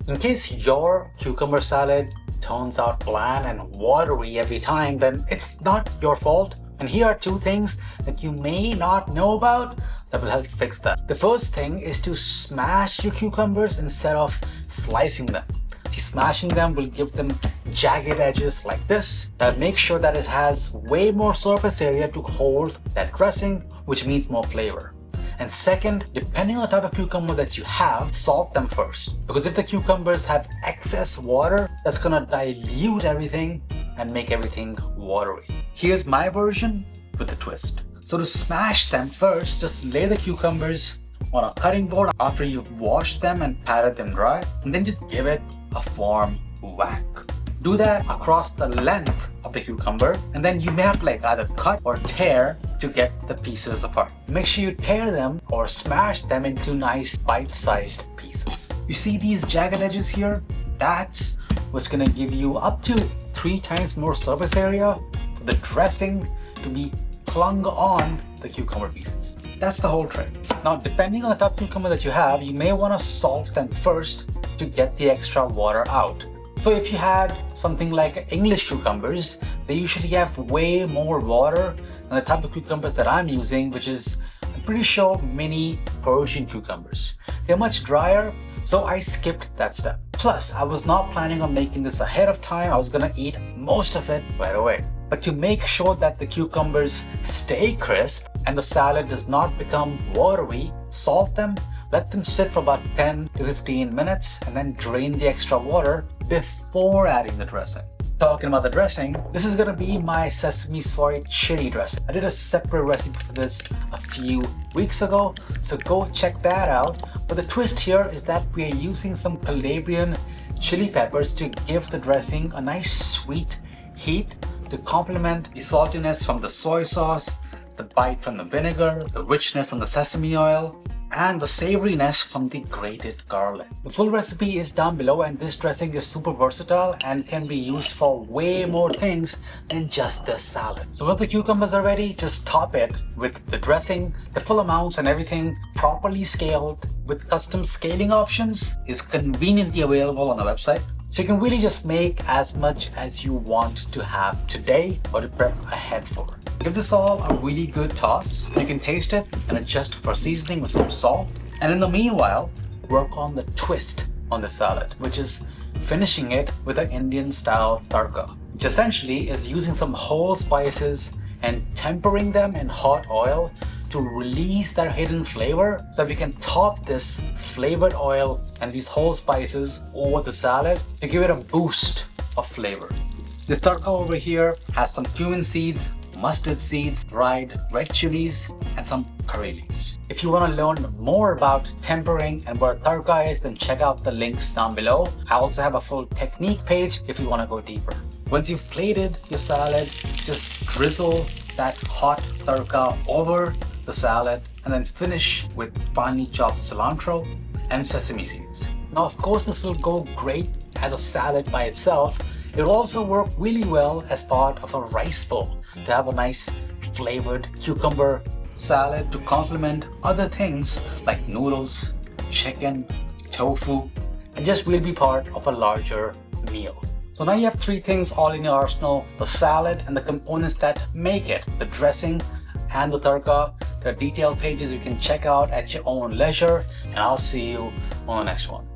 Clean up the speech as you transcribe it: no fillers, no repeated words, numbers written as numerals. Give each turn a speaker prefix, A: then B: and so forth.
A: In case your cucumber salad turns out bland and watery every time, then it's not your fault. And here are two things that you may not know about that will help fix that. The first thing is to smash your cucumbers instead of slicing them. See, smashing them will give them jagged edges like this. That makes sure that it has way more surface area to hold that dressing, which means more flavor. And second, depending on the type of cucumber that you have, salt them first. Because if the cucumbers have excess water, that's gonna dilute everything and make everything watery. Here's my version with a twist. So to smash them first, just lay the cucumbers on a cutting board after you've washed them and patted them dry, and then just give it a firm whack. Do that across the length of the cucumber, and then you may have to either cut or tear to get the pieces apart. Make sure you tear them or smash them into nice bite-sized pieces. You see these jagged edges here? That's what's gonna give you up to 3 times more surface area for the dressing to be clung on the cucumber pieces. That's the whole trick. Now, depending on the type of cucumber that you have, you may want to salt them first to get the extra water out. So if you had something like English cucumbers, they usually have way more water than the type of cucumbers that I'm using, which is, I'm pretty sure, mini Persian cucumbers. They're much drier, so I skipped that step. Plus, I was not planning on making this ahead of time. I was gonna eat most of it right away. But to make sure that the cucumbers stay crisp and the salad does not become watery, salt them, let them sit for about 10 to 15 minutes, and then drain the extra water before adding the dressing. Talking about the dressing, this is gonna be my sesame soy chili dressing. I did a separate recipe for this a few weeks ago, so go check that out. But the twist here is that we are using some Calabrian chili peppers to give the dressing a nice sweet heat to complement the saltiness from the soy sauce, the bite from the vinegar, the richness from the sesame oil, and the savoriness from the grated garlic. The full recipe is down below, and this dressing is super versatile and can be used for way more things than just the salad. So once the cucumbers are ready, just top it with the dressing. The full amounts and everything properly scaled with custom scaling options is conveniently available on the website. So you can really just make as much as you want to have today or to prep ahead for. Give this all a really good toss. You can taste it and adjust for seasoning with some salt. And in the meanwhile, work on the twist on the salad, which is finishing it with an Indian style tadka, which essentially is using some whole spices and tempering them in hot oil to release their hidden flavor, so that we can top this flavored oil and these whole spices over the salad to give it a boost of flavor. This tadka over here has some cumin seeds, mustard seeds, dried red chilies, and some curry leaves. If you want to learn more about tempering and what tadka is, then check out the links down below. I also have a full technique page if you want to go deeper. Once you've plated your salad, just drizzle that hot tadka over the salad and then finish with finely chopped cilantro and sesame seeds. Now, of course, this will go great as a salad by itself. It will also work really well as part of a rice bowl to have a nice flavored cucumber salad to complement other things like noodles, chicken, tofu, and just will be part of a larger meal. So now you have 3 things all in your arsenal: the salad and the components that make it, the dressing and the tadka. There are detailed pages you can check out at your own leisure, and I'll see you on the next one.